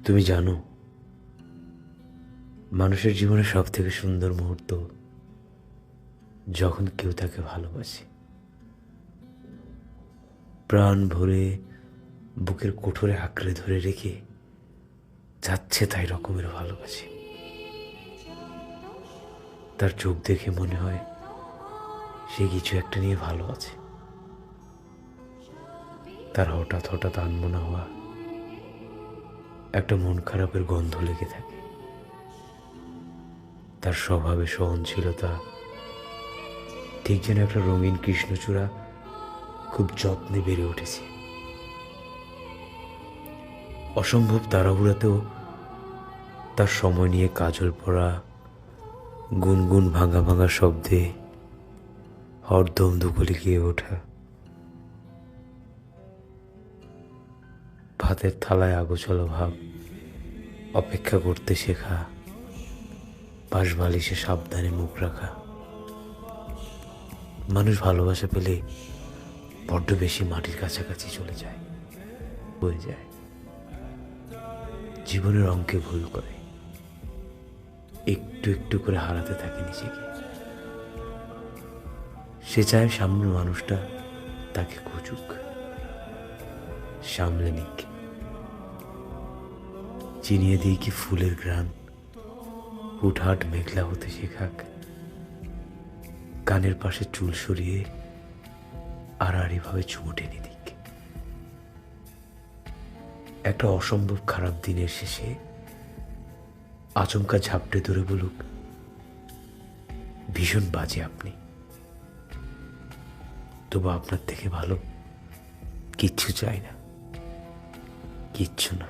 তুমি জানো, মানুষের জীবনে সব থেকে সুন্দর মুহূর্ত যখন কেউ তাকে ভালোবাসে, প্রাণ ভরে বুকের কোঠরে আঁকড়ে ধরে রেখে যাচ্ছে তাই রকমের ভালোবাসে। তার চোখ দেখে মনে হয় সে কিছু একটা নিয়ে ভালো আছে। তার হঠাৎ হঠাৎ আনমনা হওয়া একটা মন খারাপের গন্ধ লেগে থাকে। তার স্বভাবে সহনশীলতা ঠিক যেন একটা রঙিন কৃষ্ণচূড়া খুব যত্নে বেড়ে উঠেছে। অসম্ভব তাড়াহুড়াতেও তার সময় নিয়ে কাজল পড়া, গুনগুন ভাঙা ভাঙা শব্দে হরদম দুকলি গিয়ে ওঠা, ভাতের থালায় আগোছালো ভাব, অপেক্ষা করতে শেখা, পাশ বালিশে সাবধানে মুখ রাখা। মানুষ ভালোবাসা পেলে বড্ড বেশি মাটির কাছাকাছি চলে যায়, হয়ে যায়, জীবনের অঙ্কে ভুল করে, একটু একটু করে হারাতে থাকে নিজেকে। সে চায় সামনের মানুষটা তাকে খুঁজুক, সামলে নিক, চিনিয়ে দিয়ে কি ফুলের ঘ্রাণ হুটহাট মেঘলা হতে শেখাক, কানের পাশে চুল সরিয়ে আড়াআড়িভাবে চুমু টেনে দিক। একটা অসম্ভব খারাপ দিনের শেষে আচমকা ঝাপটে ধরে বলুক, ভীষণ বাজে আপনি, তবু আপনার থেকে ভালো কিচ্ছু চাই না, কিচ্ছু না।